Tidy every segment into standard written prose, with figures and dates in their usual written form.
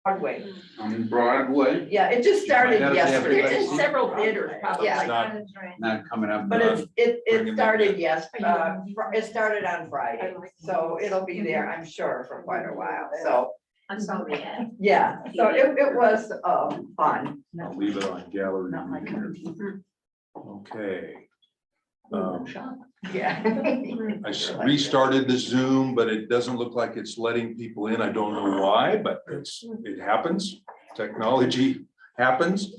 Broadway. On Broadway, Yeah, it just started Might not say yesterday. everybody It's in several theaters probably. It's not coming up. But it Bringing started them it started on Friday, so it'll be there, I'm sure, for quite a while, so, I saw the ad. yeah, so it was, fun. I'll leave it on gallery. Not my here. computer. Okay. Yeah. I restarted the Zoom, but it doesn't look like it's letting people in. I don't know why, but it happens. Technology happens.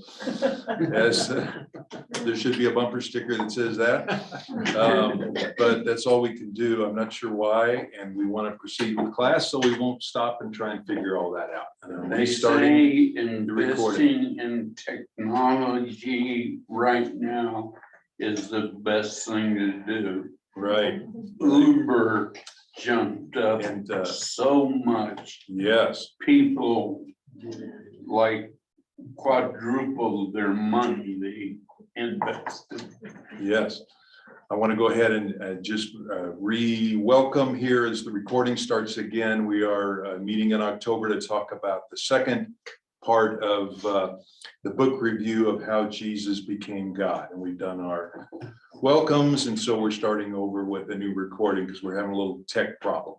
As there should be a bumper sticker that says that. But that's all we can do. I'm not sure why, and we want to proceed with class, so we won't stop and try and figure all that out. And I'm they restarting. say recording. investing in technology right now is the best thing to do. Right, Uber jumped up and so much. yes. People like quadrupled their money they invested. Yes, I want to go ahead and just re-welcome here as the recording starts again. We are meeting in October to talk about the second part of the book review of How Jesus Became God. And we've done our welcomes, and so we're starting over with a new recording because we're having a little tech problem.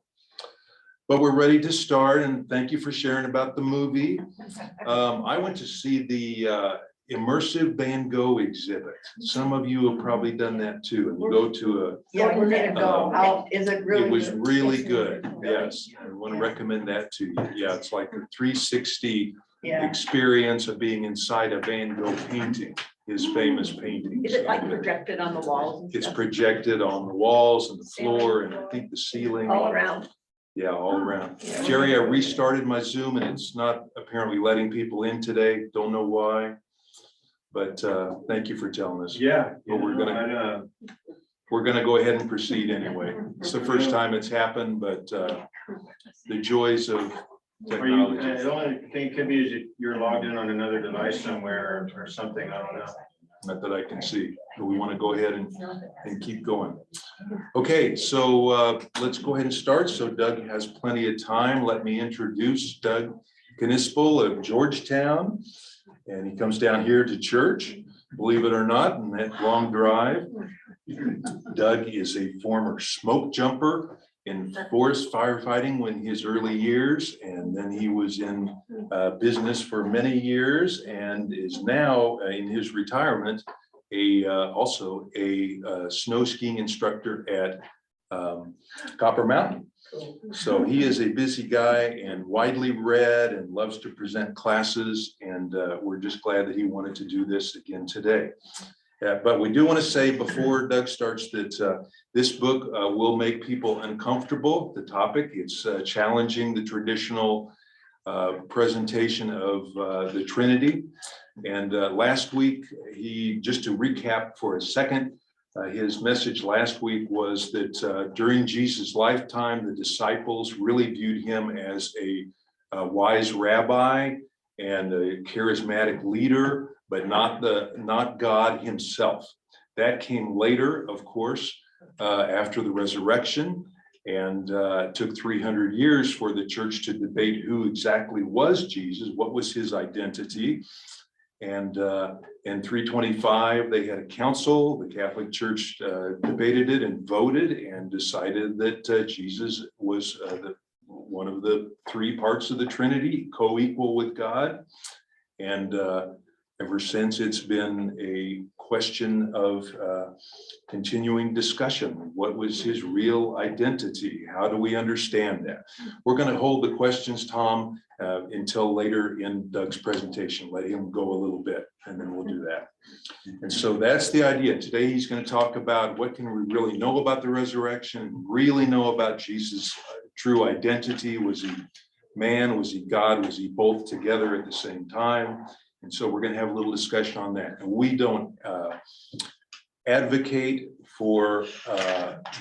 But we're ready to start, and thank you for sharing about the movie. I went to see the immersive Van Gogh exhibit. Some of you have probably done that too, and you go to a, Yeah, we're gonna go. How, is it really? it was good? really good. Yes, I want to recommend that to you. Yeah, it's like a 360 Yeah. experience of being inside a Van Gogh painting, his famous painting. Is it like projected on the walls and It's stuff? projected on the walls and the floor and I think the ceiling. All around? Yeah, all around. Jerry, I restarted my Zoom and it's not apparently letting people in today. Don't know why. But thank you for telling us. Yeah. But we're gonna go ahead and proceed anyway. It's the first time it's happened, but the joys of Are you, technology. the only thing could be is that you're logged in on another device somewhere or something, I don't know. Not that I can see, but we want to go ahead and keep going. Okay, so let's go ahead and start. So Doug has plenty of time. Let me introduce Doug Knispel of Georgetown. And he comes down here to church, believe it or not, in that long drive. Doug is a former smoke jumper in forest firefighting in his early years, and then he was in business for many years and is now in his retirement also a snow skiing instructor at Copper Mountain. So he is a busy guy and widely read and loves to present classes, and we're just glad that he wanted to do this again today. But we do want to say before Doug starts that this book will make people uncomfortable. The topic, it's challenging the traditional presentation of the Trinity. And last week, just to recap for a second, his message last week was that during Jesus' lifetime, the disciples really viewed him as a wise rabbi and a charismatic leader, but not God himself. That came later, of course, after the resurrection, and it took 300 years for the church to debate who exactly was Jesus, what was his identity. And in 325, they had a council. The Catholic Church debated it and voted and decided that Jesus was one of the three parts of the Trinity, co-equal with God. And ever since, it's been a question of continuing discussion. What was his real identity? How do we understand that? We're going to hold the questions, Tom, until later in Doug's presentation. Let him go a little bit, and then we'll do that. And so that's the idea. Today, he's going to talk about what can we really know about the resurrection, really know about Jesus' true identity. Was he man? Was he God? Was he both together at the same time? And so we're going to have a little discussion on that. And we don't advocate for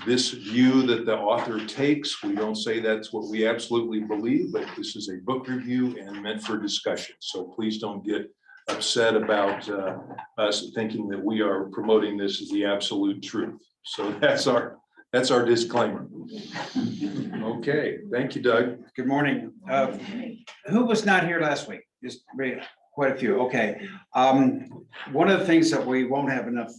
this view that the author takes. We don't say that's what we absolutely believe, but this is a book review and meant for discussion. So please don't get upset about us thinking that we are promoting this as the absolute truth. So that's our disclaimer. Okay, thank you, Doug. Good morning. Who was not here last week? Just quite a few. Okay. One of the things that we won't have enough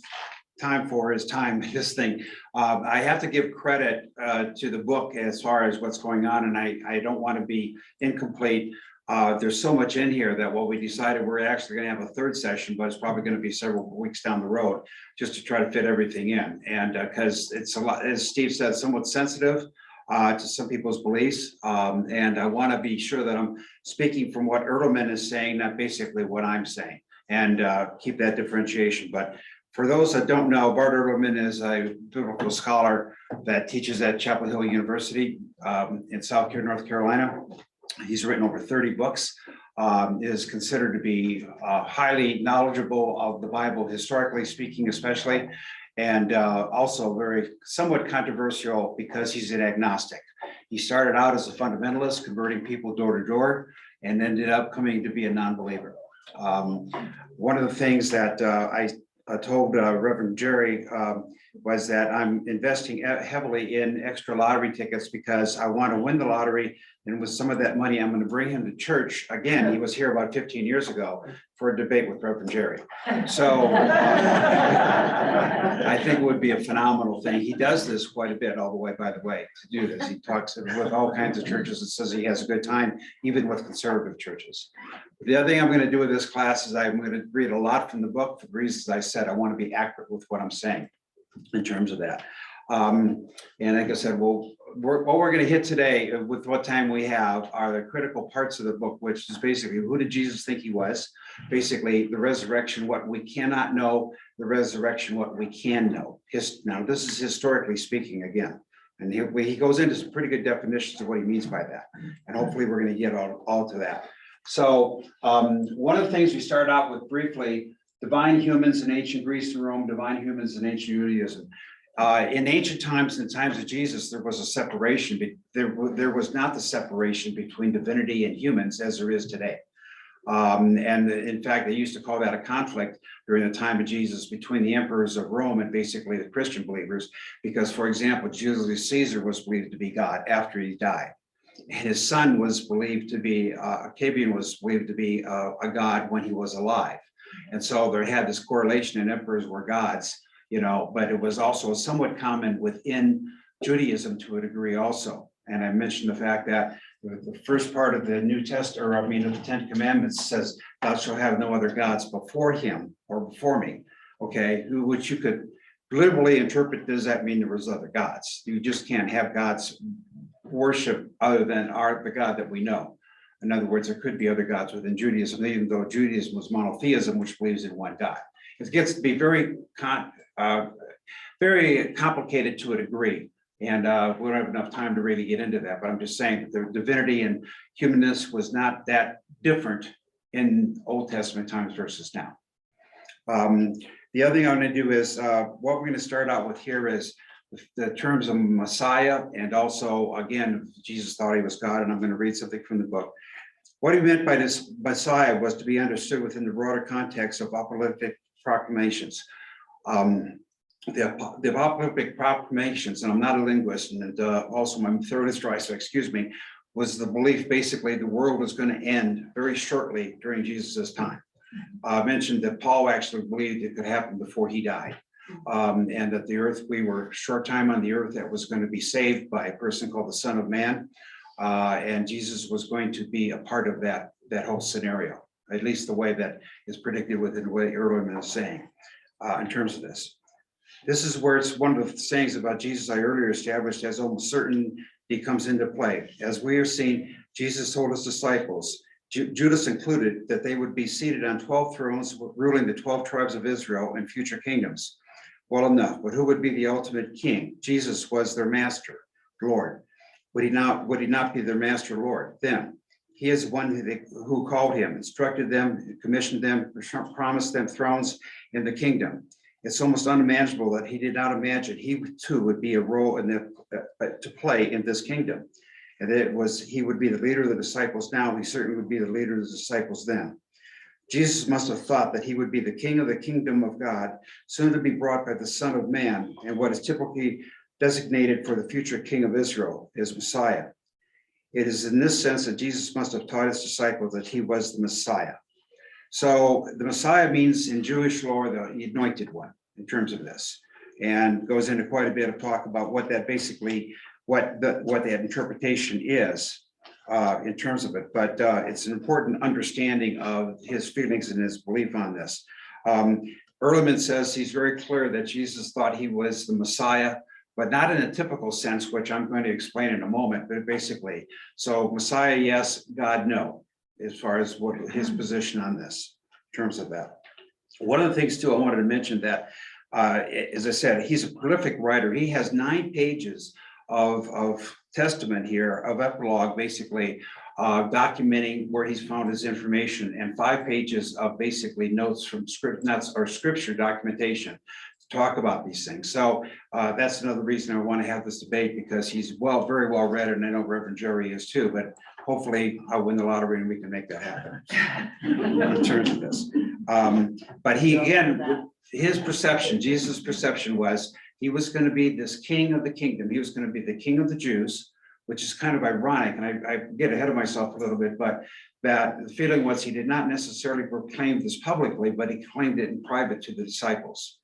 time for is this thing. I have to give credit to the book as far as what's going on, and I don't want to be incomplete. There's so much in here that what we decided, we're actually going to have a third session, but it's probably going to be several weeks down the road just to try to fit everything in. And because it's a lot, as Steve said, somewhat sensitive to some people's beliefs. And I want to be sure that I'm speaking from what Erdelman is saying, not basically what I'm saying, and keep that differentiation. But for those that don't know, Bart Erdelman is a biblical scholar that teaches at Chapel Hill University in North Carolina. He's written over 30 books, is considered to be highly knowledgeable of the Bible, historically speaking, especially, and also very somewhat controversial because he's an agnostic. He started out as a fundamentalist, converting people door to door, and ended up coming to be a non-believer. One of the things that I told Reverend Jerry was that I'm investing heavily in extra lottery tickets because I want to win the lottery. And with some of that money, I'm going to bring him to church. Again, he was here about 15 years ago for a debate with Reverend Jerry. So I think it would be a phenomenal thing. He does this quite a bit, all the way, by the way, to do this. He talks with all kinds of churches and says he has a good time, even with conservative churches. The other thing I'm going to do with this class is I'm going to read a lot from the book for the reasons I said. I want to be accurate with what I'm saying in terms of that. And like I said, what we're going to hit today with what time we have are the critical parts of the book, which is basically who did Jesus think he was? Basically, the resurrection, what we cannot know, the resurrection, what we can know. Now, this is historically speaking again. And he goes into some pretty good definitions of what he means by that. And hopefully we're going to get all to that. So one of the things we start out with briefly, divine humans in ancient Greece and Rome, divine humans in ancient Judaism. In ancient times, in the times of Jesus, there was a separation. There was not the separation between divinity and humans as there is today. And in fact, they used to call that a conflict during the time of Jesus between the emperors of Rome and basically the Christian believers. Because, for example, Julius Caesar was believed to be God after he died. His son was believed to be, Octavian was believed to be a god when he was alive. And so there had this correlation, and emperors were gods. But it was also somewhat common within Judaism to a degree also. And I mentioned the fact that the first part of the New Testament, of the Ten Commandments says, thou shalt have no other gods before him or before me, okay? Which you could literally interpret, does that mean there was other gods? You just can't have gods worship other than the God that we know. In other words, there could be other gods within Judaism, even though Judaism was monotheism, which believes in one God. It gets to be very complicated to a degree, and we don't have enough time to really get into that, but I'm just saying that the divinity and humanness was not that different in Old Testament times versus now. The other thing I'm going to do is what we're going to start out with here is the terms of Messiah, and also, again, Jesus thought he was God, and I'm going to read something from the book. What he meant by this Messiah was to be understood within the broader context of apocalyptic proclamations. The apocalyptic proclamations, and I'm not a linguist, and also my throat is dry, so excuse me, was the belief basically the world was going to end very shortly during Jesus's time. I mentioned that Paul actually believed it could happen before he died. And that the earth, we were a short time on the earth that was going to be saved by a person called the Son of Man. And Jesus was going to be a part of that whole scenario, at least the way that is predicted within what Erdelman is saying in terms of this. This is where it's one of the sayings about Jesus I earlier established as almost certainty comes into play. As we are seeing, Jesus told his disciples, Judas included, that they would be seated on 12 thrones, ruling the 12 tribes of Israel and future kingdoms. Well enough, but who would be the ultimate king? Jesus was their master, Lord. Would he not be their master, Lord? Then he is one who called him, instructed them, commissioned them, promised them thrones in the kingdom. It's almost unimaginable that he did not imagine he too would be a role to play in this kingdom. And he would be the leader of the disciples now. He certainly would be the leader of the disciples then. Jesus must have thought that he would be the king of the kingdom of God, soon to be brought by the Son of Man, and what is typically designated for the future king of Israel, his Messiah. It is in this sense that Jesus must have taught his disciples that he was the Messiah. So the Messiah means in Jewish lore, the anointed one in terms of this, and goes into quite a bit of talk about what that basically, what that interpretation is in terms of it. But it's an important understanding of his feelings and his belief on this. Ehrlichman says he's very clear that Jesus thought he was the Messiah, but not in a typical sense, which I'm going to explain in a moment, but basically, so Messiah, yes, God, no, as far as what his position on this, in terms of that. One of the things too, I wanted to mention that, as I said, he's a prolific writer. He has 9 pages of testament here, of epilogue, basically, documenting where he's found his information, and 5 pages of basically notes from scripture documentation to talk about these things. So that's another reason I want to have this debate, because he's very well read, and I know Reverend Jerry is too, but hopefully I'll win the lottery and we can make that happen in terms of this. But he, again, his perception, Jesus' perception was he was going to be this king of the kingdom. He was going to be the king of the Jews, which is kind of ironic, and I get ahead of myself a little bit, but that the feeling was he did not necessarily proclaim this publicly, but he claimed it in private to the disciples.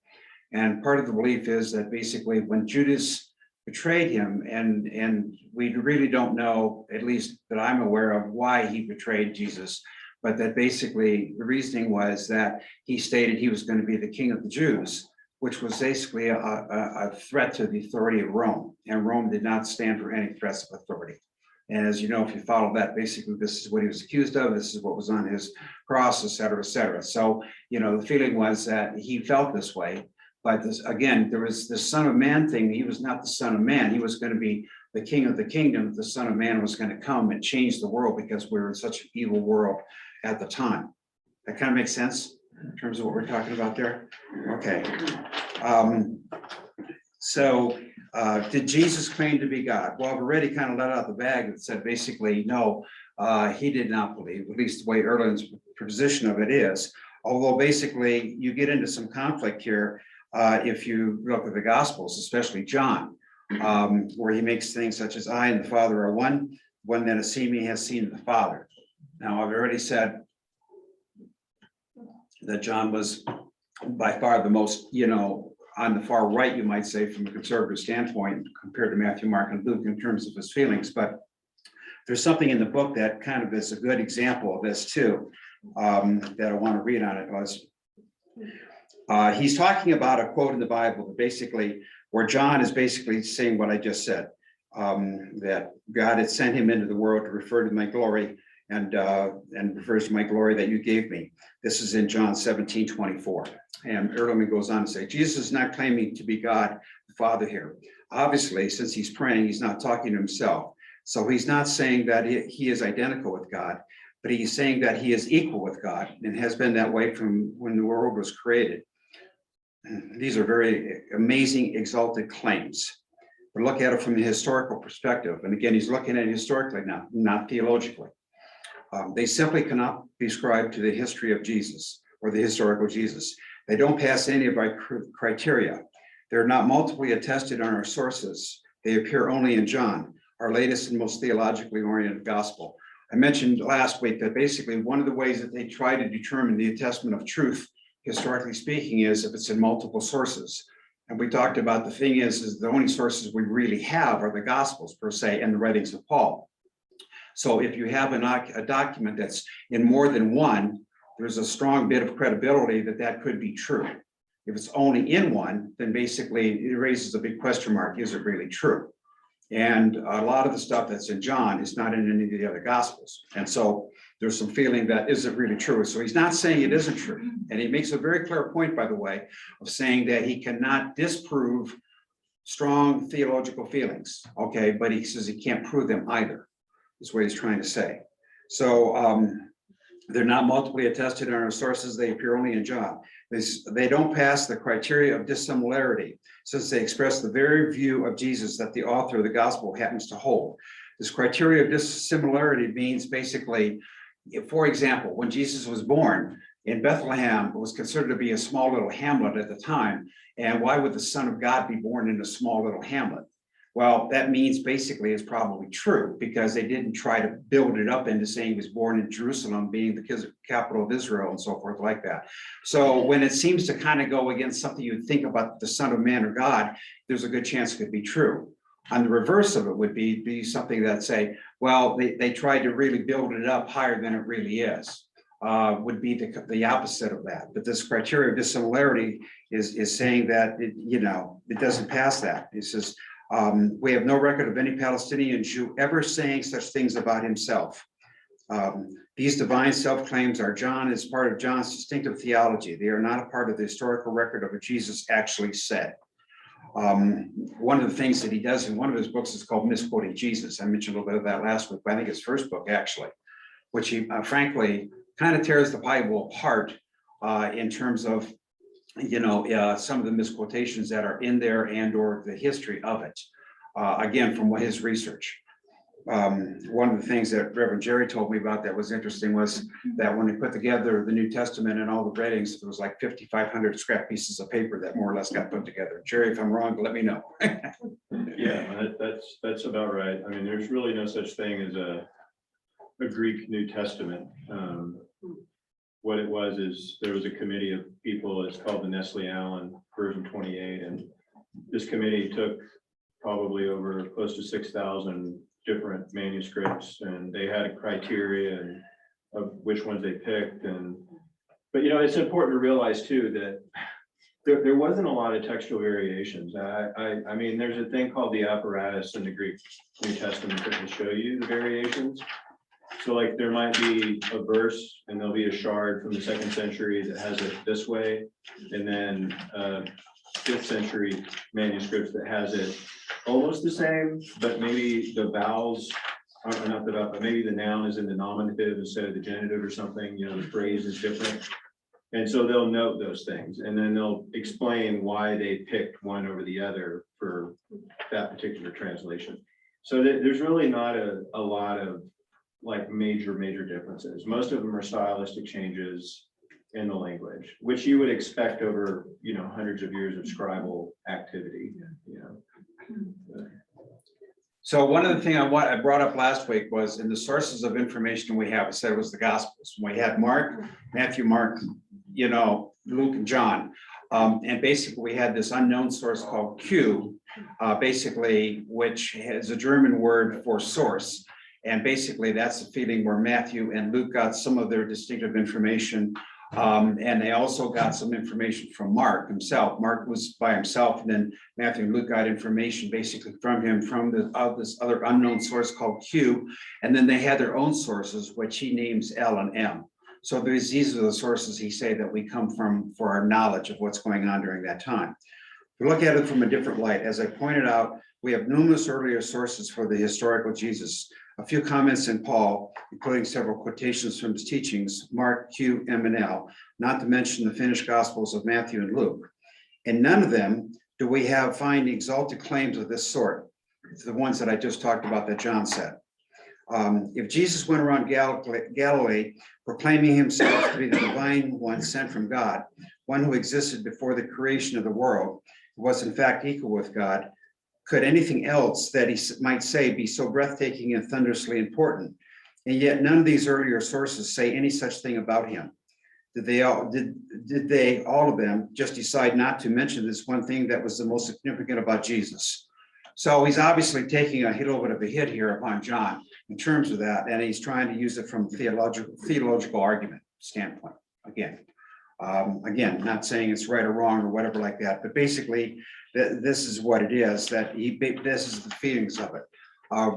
And part of the belief is that basically when Judas betrayed him, and we really don't know, at least that I'm aware of, why he betrayed Jesus, but that basically the reasoning was that he stated he was going to be the king of the Jews, which was basically a threat to the authority of Rome, and Rome did not stand for any threats of authority. And as you know, if you follow that, basically this is what he was accused of, this is what was on his cross, et cetera, et cetera. So, you know, the feeling was that he felt this way, but this, again, there was the Son of Man thing. He was not the Son of Man. He was going to be the king of the kingdom. The Son of Man was going to come and change the world, because we were in such an evil world at the time. That kind of makes sense in terms of what we're talking about there? Okay. Did Jesus claim to be God? Well, I've already kind of let out the bag and said basically, no, he did not believe, at least the way Ehrlichman's position of it is. Although basically you get into some conflict here if you look at the Gospels, especially John, where he makes things such as I and the Father are one that has seen me has seen the Father. Now, I've already said that John was by far the most, on the far right, you might say, from a conservative standpoint, compared to Matthew, Mark, and Luke in terms of his feelings. But there's something in the book that kind of is a good example of this too, that I want to read on it. He's talking about a quote in the Bible, basically, where John is basically saying what I just said, that God had sent him into the world to refer to my glory, and refers to my glory that you gave me. This is in John 17:24. And Ehrlichman goes on to say, Jesus is not claiming to be God the Father here. Obviously, since he's praying, he's not talking to himself. So he's not saying that he is identical with God, but he's saying that he is equal with God and has been that way from when the world was created. These are very amazing, exalted claims. But look at it from the historical perspective. And again, he's looking at it historically now, not theologically. They simply cannot be ascribed to the history of Jesus or the historical Jesus. They don't pass any of our criteria. They're not multiply attested on our sources. They appear only in John, our latest and most theologically oriented gospel. I mentioned last week that basically one of the ways that they try to determine the attestment of truth, historically speaking, is if it's in multiple sources. And we talked about the thing is the only sources we really have are the gospels per se and the writings of Paul. So if you have a document that's in more than one, there's a strong bit of credibility that that could be true. If it's only in one, then basically it raises a big question mark, is it really true? And a lot of the stuff that's in John is not in any of the other gospels. And so there's some feeling that, is it really true? So he's not saying it isn't true. And he makes a very clear point, by the way, of saying that he cannot disprove strong theological feelings, okay? But he says he can't prove them either, is what he's trying to say. So they're not multiply attested on our sources, they appear only in John. They don't pass the criteria of dissimilarity, since they express the very view of Jesus that the author of the gospel happens to hold. This criteria of dissimilarity means basically, for example, when Jesus was born in Bethlehem, it was considered to be a small little hamlet at the time. And why would the Son of God be born in a small little hamlet? Well, that means basically it's probably true, because they didn't try to build it up into saying he was born in Jerusalem, being the capital of Israel and so forth like that. So when it seems to kind of go against something you'd think about the Son of Man or God, there's a good chance it could be true. On the reverse of it would be something that say, well, they tried to really build it up higher than it really is. Would be the opposite of that. But this criteria of dissimilarity is saying that it doesn't pass that. It says, we have no record of any Palestinian Jew ever saying such things about himself. These divine self-claims are John as part of John's distinctive theology. They are not a part of the historical record of what Jesus actually said. One of the things that he does in one of his books is called Misquoting Jesus. I mentioned a little bit of that last week, but I think his first book actually, which he frankly kind of tears the Bible apart in terms of some of the misquotations that are in there and or the history of it. Again, from his research. One of the things that Reverend Jerry told me about that was interesting was that when they put together the New Testament and all the writings, there was like 5,500 scrap pieces of paper that more or less got put together. Jerry, if I'm wrong, let me know. Yeah, that's about right. I mean, there's really no such thing as a Greek New Testament. What it was is there was a committee of people, it's called the Nestle Allen version 28. And this committee took probably over close to 6,000 different manuscripts, and they had a criteria of which ones they picked. But it's important to realize too that there wasn't a lot of textual variations. I mean, there's a thing called the apparatus in the Greek New Testament that can show you the variations. So like there might be a verse and there'll be a shard from the 2nd century that has it this way, and then 5th century manuscripts that has it almost the same, but maybe the vowels are not the vowel, but maybe the noun is in the nominative instead of the genitive or something, the phrase is different. And so they'll note those things, and then they'll explain why they picked one over the other for that particular translation. So there's really not a lot of like major differences. Most of them are stylistic changes in the language, which you would expect over hundreds of years of scribal activity. So one of the things I brought up last week was in the sources of information we have, it said it was the Gospels. We had Mark, Matthew, Mark, Luke, and John. And basically we had this unknown source called Q, basically, which is a German word for source. And basically that's the feeling where Matthew and Luke got some of their distinctive information. And they also got some information from Mark himself. Mark was by himself, and then Matthew and Luke got information basically from him from this other unknown source called Q. And then they had their own sources, which he names L and M. So these are the sources he say that we come from for our knowledge of what's going on during that time. We look at it from a different light. As I pointed out, we have numerous earlier sources for the historical Jesus. A few comments in Paul, including several quotations from his teachings, Mark, Q, M, and L, not to mention the finished Gospels of Matthew and Luke. In none of them do we find exalted claims of this sort, the ones that I just talked about that John said. If Jesus went around Galilee proclaiming himself to be the divine one sent from God, one who existed before the creation of the world, was in fact equal with God, could anything else that he might say be so breathtaking and thunderously important? And yet none of these earlier sources say any such thing about him. Did they all of them just decide not to mention this one thing that was the most significant about Jesus? So he's obviously taking a little bit of a hit here upon John in terms of that, and he's trying to use it from a theological argument standpoint. Again, not saying it's right or wrong or whatever like that, but basically this is what it is, that this is the feelings of it.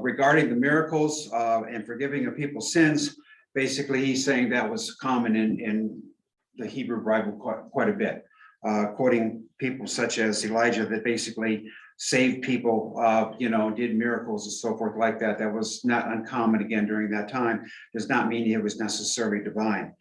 Regarding the miracles and forgiving of people's sins, basically he's saying that was common in the Hebrew Bible quite a bit, quoting people such as Elijah that basically saved people, did miracles and so forth like that. That was not uncommon again during that time. Does not mean it was necessarily divine.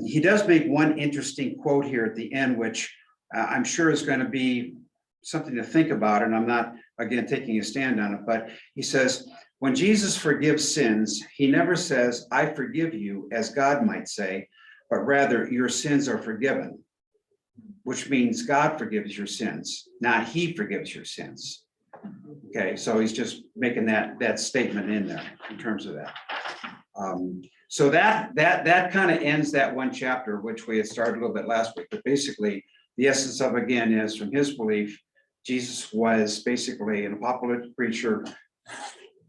He does make one interesting quote here at the end, which I'm sure is going to be something to think about, and I'm not, again, taking a stand on it, but he says, when Jesus forgives sins, he never says, I forgive you, as God might say, but rather your sins are forgiven, which means God forgives your sins, not he forgives your sins. Okay, so he's just making that statement in there in terms of that. So that kind of ends that one chapter, which we had started a little bit last week, but basically the essence of, again, is from his belief, Jesus was basically an apocalyptic preacher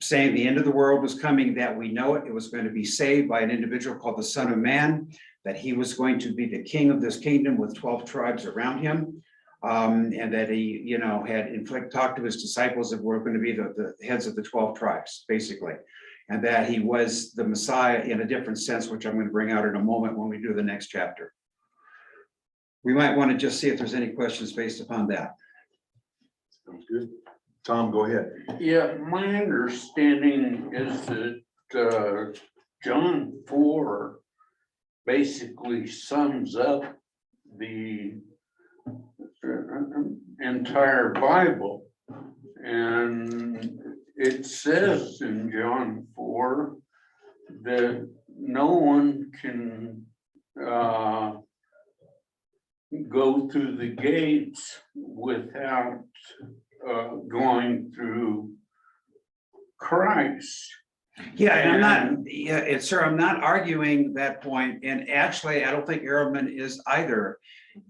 saying the end of the world was coming, that we know it, it was going to be saved by an individual called the Son of Man, that he was going to be the king of this kingdom with 12 tribes around him. And that he, you know, had talked to his disciples that were going to be the heads of the 12 tribes, basically. And that he was the Messiah in a different sense, which I'm going to bring out in a moment when we do the next chapter. We might want to just see if there's any questions based upon that. Sounds good. Tom, go ahead. Yeah, my understanding is that John 4 basically sums up the entire Bible. And it says in John 4 that no one can go through the gates without going through Christ. Yeah, and I'm not, yeah, sir, I'm not arguing that point, and actually, I don't think Ehrman is either.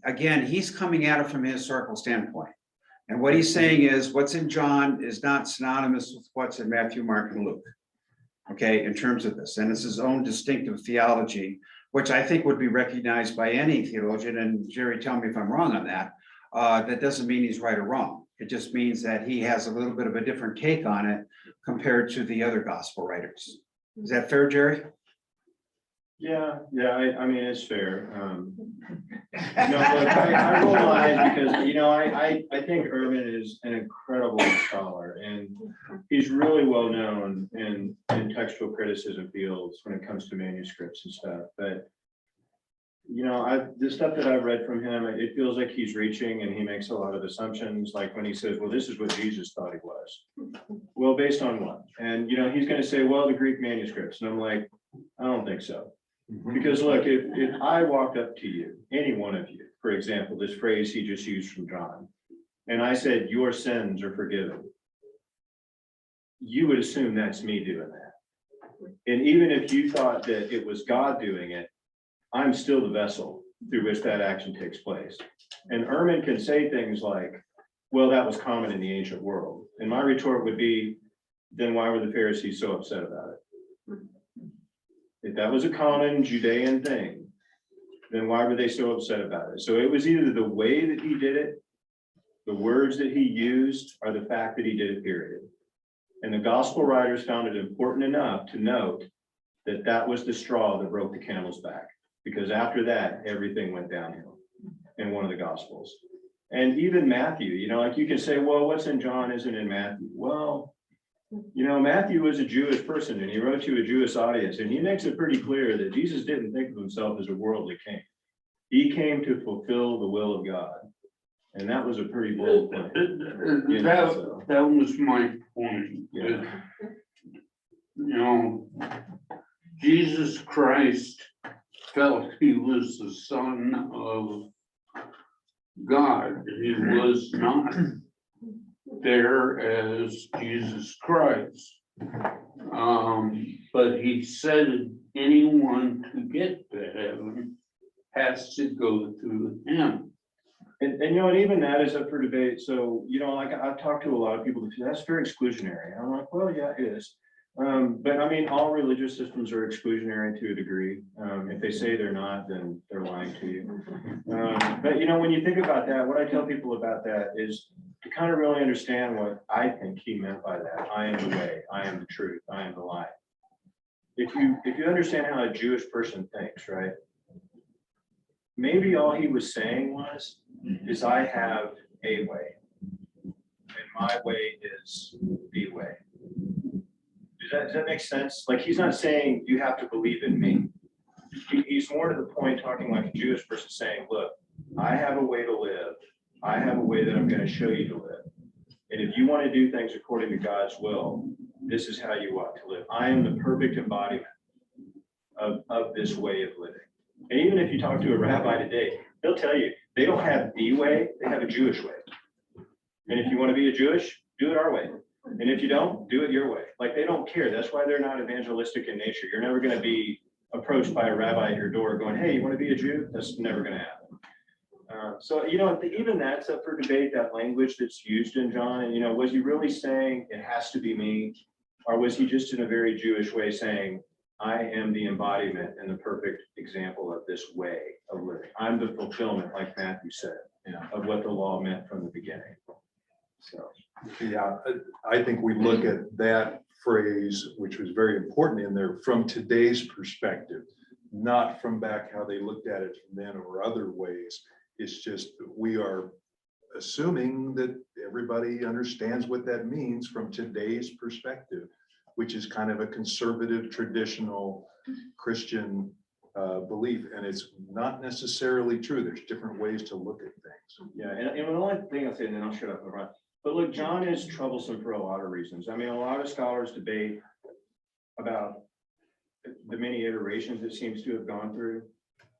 Again, he's coming at it from a historical standpoint. And what he's saying is what's in John is not synonymous with what's in Matthew, Mark, and Luke. Okay, in terms of this, and it's his own distinctive theology, which I think would be recognized by any theologian, and Jerry, tell me if I'm wrong on that. That doesn't mean he's right or wrong. It just means that he has a little bit of a different take on it compared to the other gospel writers. Is that fair, Jerry? Yeah, I mean, it's fair. Look, I roll my eyes because, you know, I think Ehrman is an incredible scholar, and he's really well known in textual criticism fields when it comes to manuscripts and stuff. But, you know, the stuff that I've read from him, it feels like he's reaching, and he makes a lot of assumptions, like when he says, well, this is what Jesus thought he was. Well, based on what? And, you know, he's going to say, well, the Greek manuscripts. And I'm like, I don't think so. Because look, if I walked up to you, any one of you, for example, this phrase he just used from John, and I said, your sins are forgiven, you would assume that's me doing that. And even if you thought that it was God doing it, I'm still the vessel through which that action takes place. And Ehrman can say things like, well, that was common in the ancient world. And my retort would be, then why were the Pharisees so upset about it? If that was a common Judean thing, then why were they so upset about it? So it was either the way that he did it, the words that he used, or the fact that he did it, period. And the gospel writers found it important enough to note that that was the straw that broke the camel's back, because after that, everything went downhill in one of the gospels. And even Matthew, you know, like you can say, well, what's in John isn't in Matthew. Well, you know, Matthew was a Jewish person, and he wrote to a Jewish audience, and he makes it pretty clear that Jesus didn't think of himself as a worldly king. He came to fulfill the will of God. And that was a pretty bold thing. That was my point. Yeah. You know, Jesus Christ felt he was the Son of God. He was not there as Jesus Christ. But he said anyone to get to heaven has to go through him. And you know, and even that is up for debate. So, you know, like I've talked to a lot of people that say that's very exclusionary. And I'm like, well, yeah, it is. But I mean, all religious systems are exclusionary to a degree. If they say they're not, then they're lying to you. But you know, when you think about that, what I tell people about that is to kind of really understand what I think he meant by that. I am the way, I am the truth, I am the light. If you understand how a Jewish person thinks, right? Maybe all he was saying is I have a way, and my way is the way. Does that make sense? Like, he's not saying you have to believe in me. He's more to the point talking like a Jewish person saying, look, I have a way to live. I have a way that I'm going to show you to live. And if you want to do things according to God's will, this is how you ought to live. I am the perfect embodiment of this way of living. And even if you talk to a rabbi today, they'll tell you they don't have the way, they have a Jewish way. And if you want to be a Jewish, do it our way. And if you don't, do it your way. Like, they don't care. That's why they're not evangelistic in nature. You're never gonna be approached by a rabbi at your door going, hey, you wanna be a Jew? That's never gonna happen. So, even that's up for debate, that language that's used in John, and, was he really saying it has to be me? Or was he just in a very Jewish way saying, I am the embodiment and the perfect example of this way of living. I'm the fulfillment, like Matthew said, of what the law meant from the beginning. So. Yeah, I think we look at that phrase, which was very important in there, from today's perspective, not from back how they looked at it from then or other ways. It's just we are assuming that everybody understands what that means from today's perspective, which is kind of a conservative, traditional Christian belief, and it's not necessarily true. There's different ways to look at things. Yeah, and the only thing I'll say, and then I'll shut up. But look, John is troublesome for a lot of reasons. I mean, a lot of scholars debate about the many iterations it seems to have gone through.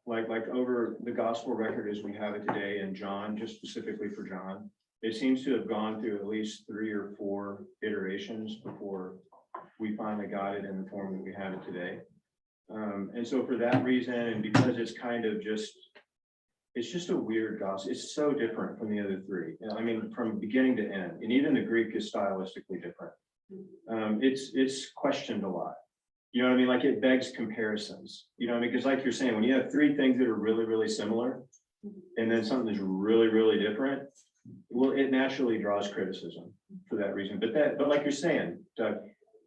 Like over the gospel record as we have it today, and John, just specifically for John, it seems to have gone through at least 3 or 4 iterations before we finally got it in the form that we have it today. And so for that reason, and because it's kind of it's just a weird gospel. It's so different from the other 3. I mean, from beginning to end, and even the Greek is stylistically different. It's questioned a lot. You know what I mean? Like, it begs comparisons, because like you're saying, when you have 3 things that are really, really similar, and then something that's really, really different, well, it naturally draws criticism for that reason. But like you're saying, Doug,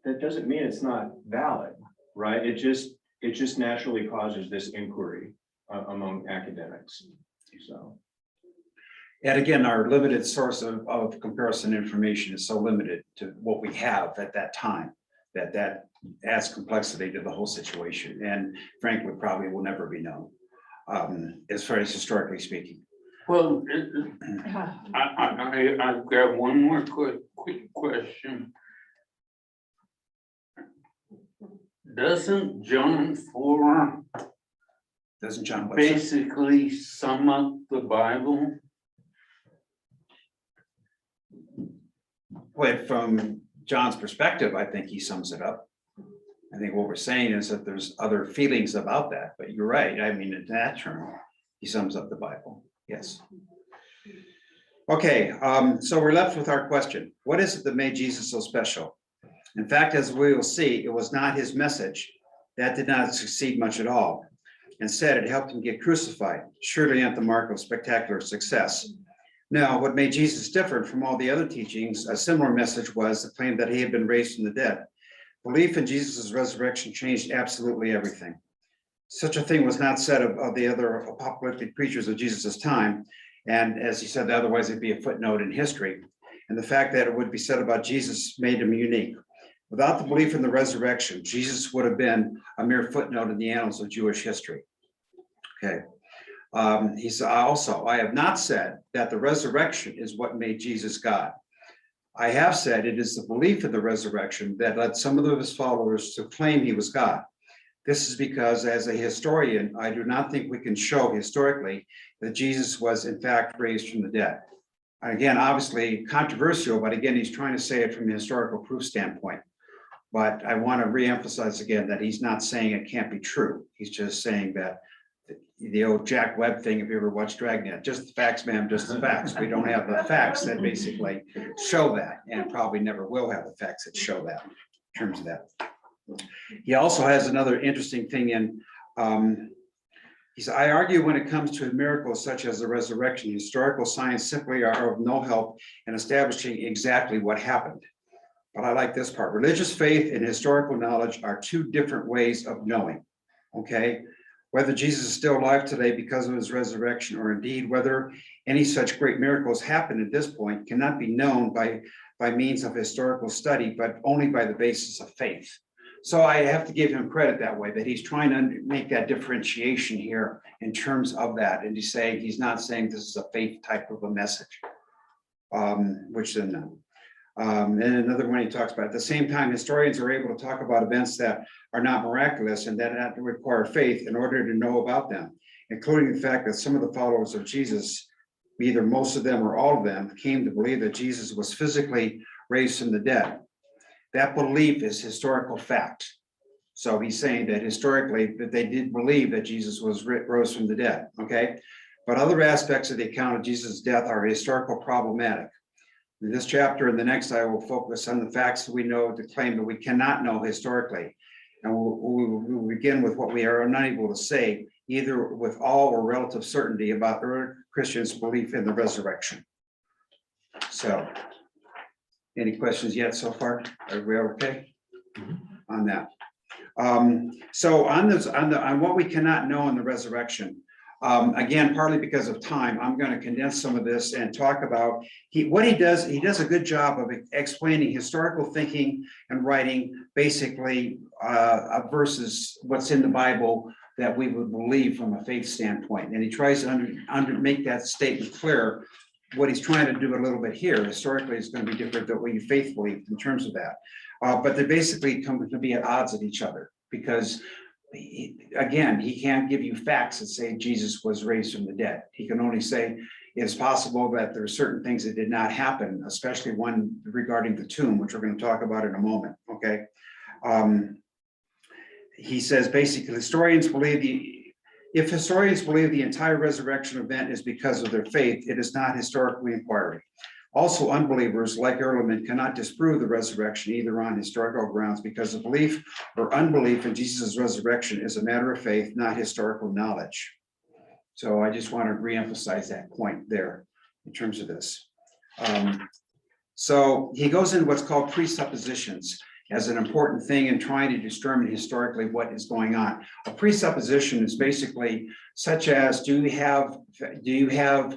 that doesn't mean it's not valid, right? It just naturally causes this inquiry among academics, so. And again, our limited source of comparison information is so limited to what we have at that time, that adds complexity to the whole situation, and frankly, probably will never be known, as far as historically speaking. Well, I've got one more quick question. Doesn't John 4 Doesn't John Webster? basically sum up the Bible? Well, from John's perspective, I think he sums it up. I think what we're saying is that there's other feelings about that, but you're right. I mean, in that term, he sums up the Bible. Yes. Okay, so we're left with our question. What is it that made Jesus so special? In fact, as we will see, it was not his message. That did not succeed much at all. Instead, it helped him get crucified, surely not the mark of spectacular success. Now, what made Jesus different from all the other teachings, a similar message, was the claim that he had been raised from the dead. Belief in Jesus' resurrection changed absolutely everything. Such a thing was not said of the other apocalyptic preachers of Jesus' time. And as he said, otherwise it'd be a footnote in history. And the fact that it would be said about Jesus made him unique. Without the belief in the resurrection, Jesus would have been a mere footnote in the annals of Jewish history. Okay. He said, also, I have not said that the resurrection is what made Jesus God. I have said it is the belief in the resurrection that led some of his followers to claim he was God. This is because, as a historian, I do not think we can show historically that Jesus was in fact raised from the dead. And again, obviously controversial, but again, he's trying to say it from a historical proof standpoint. But I want to reemphasize again that he's not saying it can't be true. He's just saying that the old Jack Webb thing, if you ever watched Dragnet, just the facts, ma'am, just the facts. We don't have the facts that basically show that, and probably never will have the facts that show that in terms of that. He also has another interesting thing in, he said, I argue when it comes to miracles such as the resurrection, historical science simply are of no help in establishing exactly what happened. But I like this part. Religious faith and historical knowledge are 2 different ways of knowing, okay? Whether Jesus is still alive today because of his resurrection, or indeed whether any such great miracles happen at this point, cannot be known by means of historical study, but only by the basis of faith. So I have to give him credit that way, that he's trying to make that differentiation here in terms of that. And he's not saying this is a faith type of a message, which then, and another one he talks about, at the same time, historians are able to talk about events that are not miraculous and that require faith in order to know about them, including the fact that some of the followers of Jesus, either most of them or all of them, came to believe that Jesus was physically raised from the dead. That belief is historical fact. So he's saying that historically, that they did believe that Jesus was rose from the dead, okay? But other aspects of the account of Jesus' death are historical problematic. In this chapter and the next, I will focus on the facts that we know to claim that we cannot know historically. And we'll begin with what we are unable to say, either with all or relative certainty about early Christians' belief in the resurrection. So, any questions yet so far? Are we okay on that? So on what we cannot know in the resurrection, again, partly because of time, I'm going to condense some of this and talk about what he does. He does a good job of explaining historical thinking and writing, basically versus what's in the Bible that we would believe from a faith standpoint. And he tries to make that statement clear. What he's trying to do a little bit here, historically, is going to be different than what you faith believe in terms of that. But they basically come to be at odds at each other because, again, he can't give you facts that say Jesus was raised from the dead. He can only say it's possible that there are certain things that did not happen, especially one regarding the tomb, which we're going to talk about in a moment, okay? He says, basically, if historians believe the entire resurrection event is because of their faith, it is not historically inquiry. Also, unbelievers like Ehrlichman cannot disprove the resurrection either on historical grounds because the belief or unbelief in Jesus' resurrection is a matter of faith, not historical knowledge. So I just want to reemphasize that point there in terms of this. So he goes into what's called presuppositions as an important thing in trying to determine historically what is going on. A presupposition is basically such as, do you have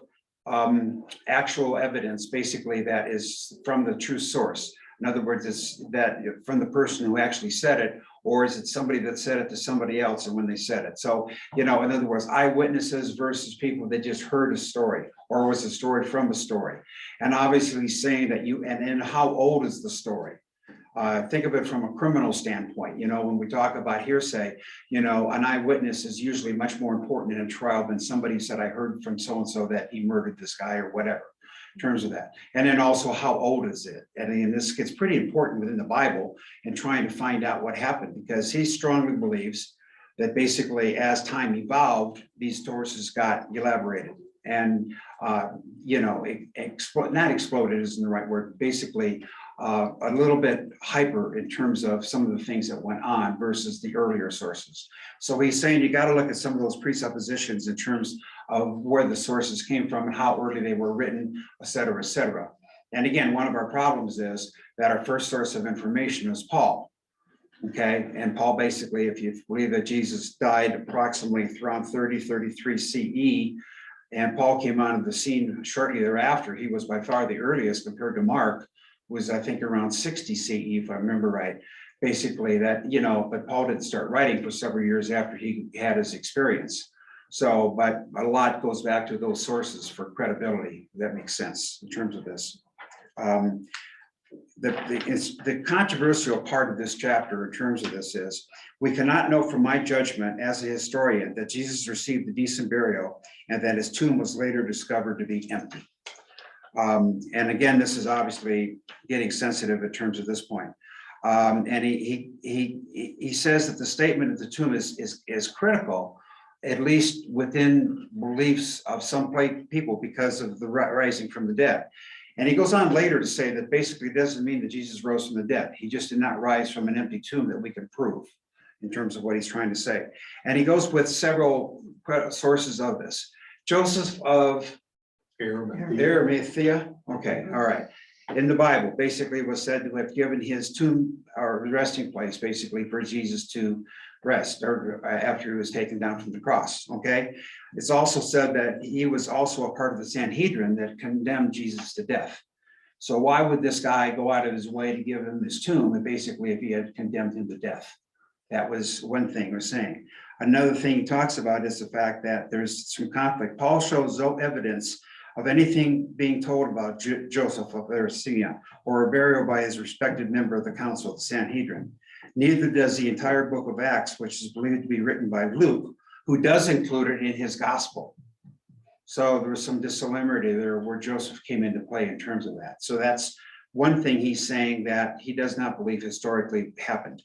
actual evidence basically that is from the true source? In other words, is that from the person who actually said it, or is it somebody that said it to somebody else and when they said it? So, in other words, eyewitnesses versus people that just heard a story, or was a story from a story. And obviously saying that and how old is the story? Think of it from a criminal standpoint. When we talk about hearsay, an eyewitness is usually much more important in a trial than somebody who said, I heard from so-and-so that he murdered this guy or whatever, in terms of that. And then also, how old is it? And this gets pretty important within the Bible in trying to find out what happened, because he strongly believes that basically as time evolved, these sources got elaborated and, not exploded isn't the right word, basically a little bit hyper in terms of some of the things that went on versus the earlier sources. So he's saying you got to look at some of those presuppositions in terms of where the sources came from and how early they were written, et cetera, et cetera. And again, one of our problems is that our first source of information is Paul. Okay, and Paul basically, if you believe that Jesus died approximately around 33 CE, and Paul came onto the scene shortly thereafter, he was by far the earliest compared to Mark, was I think around 60 CE, if I remember right. Basically that, but Paul didn't start writing for several years after he had his experience. So, but a lot goes back to those sources for credibility. That makes sense in terms of this. The controversial part of this chapter in terms of this is, we cannot know from my judgment as a historian that Jesus received a decent burial and that his tomb was later discovered to be empty. And again, this is obviously getting sensitive in terms of this point. And he says that the statement of the tomb is critical, at least within beliefs of some people because of the rising from the dead. And he goes on later to say that basically doesn't mean that Jesus rose from the dead. He just did not rise from an empty tomb that we can prove in terms of what he's trying to say. And he goes with several sources of this. Joseph of Arimathea, okay, all right. In the Bible, basically was said to have given his tomb or resting place, basically for Jesus to rest or after he was taken down from the cross, okay? It's also said that he was also a part of the Sanhedrin that condemned Jesus to death. So why would this guy go out of his way to give him his tomb, and basically if he had condemned him to death? That was one thing we're saying. Another thing he talks about is the fact that there's some conflict. Paul shows no evidence of anything being told about Joseph of Arimathea or a burial by his respected member of the council, the Sanhedrin. Neither does the entire book of Acts, which is believed to be written by Luke, who does include it in his gospel. So there was some dissimilarity there where Joseph came into play in terms of that. So that's one thing he's saying that he does not believe historically happened.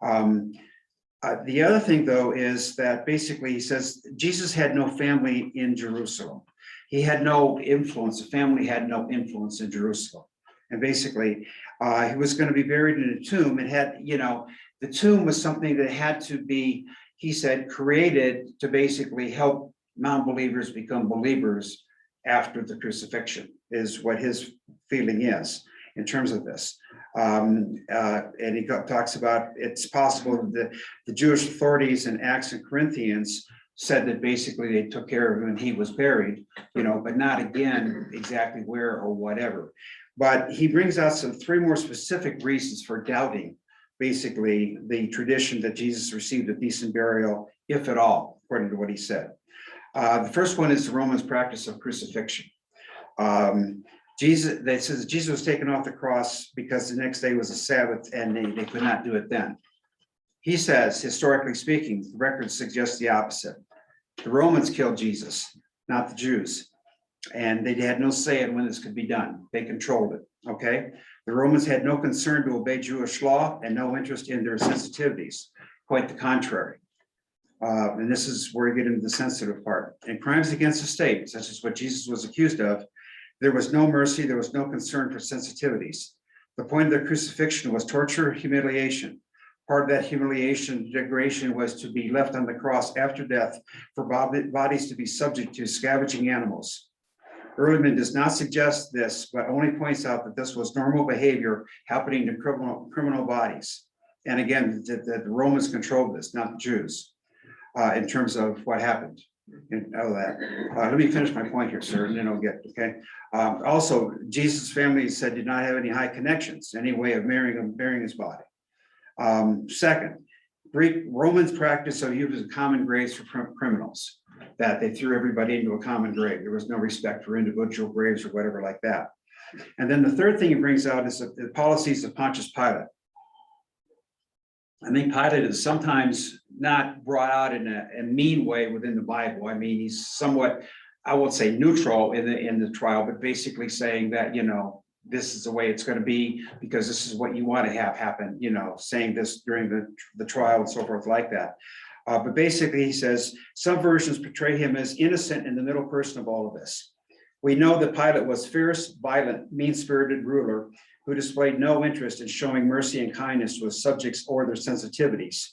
The other thing, though, is that basically he says Jesus had no family in Jerusalem. He had no influence. The family had no influence in Jerusalem. And basically, he was going to be buried in a tomb. It had, the tomb was something that had to be, he said, created to basically help non-believers become believers after the crucifixion, is what his feeling is in terms of this. And he talks about it's possible that the Jewish authorities in Acts and Corinthians said that basically they took care of him and he was buried, but not again exactly where or whatever. But he brings out three more specific reasons for doubting basically the tradition that Jesus received a decent burial, if at all, according to what he said. The first one is the Romans' practice of crucifixion. That says Jesus was taken off the cross because the next day was a Sabbath and they could not do it then. He says, historically speaking, the records suggest the opposite. The Romans killed Jesus, not the Jews. And they had no say in when this could be done. They controlled it, okay? The Romans had no concern to obey Jewish law and no interest in their sensitivities, quite the contrary. And this is where you get into the sensitive part. In crimes against the state, such as what Jesus was accused of, there was no mercy, there was no concern for sensitivities. The point of the crucifixion was torture, humiliation. Part of that humiliation, degradation, was to be left on the cross after death for bodies to be subject to scavenging animals. Ehrlichman does not suggest this, but only points out that this was normal behavior happening to criminal bodies. And again, the Romans controlled this, not the Jews, in terms of what happened. And all that. Let me finish my point here, sir, and then I'll get, okay. Also, Jesus' family said did not have any high connections, any way of burying his body. Second, Romans practice of using common graves for criminals, that they threw everybody into a common grave. There was no respect for individual graves or whatever like that. And then the third thing he brings out is the policies of Pontius Pilate. I think Pilate is sometimes not brought out in a mean way within the Bible. I mean, he's somewhat, I won't say neutral in the trial, but basically saying that, this is the way it's going to be because this is what you want to have happen, saying this during the trial and so forth like that. But basically he says some versions portray him as innocent in the middle person of all of this. We know that Pilate was fierce, violent, mean-spirited ruler who displayed no interest in showing mercy and kindness to his subjects or their sensitivities.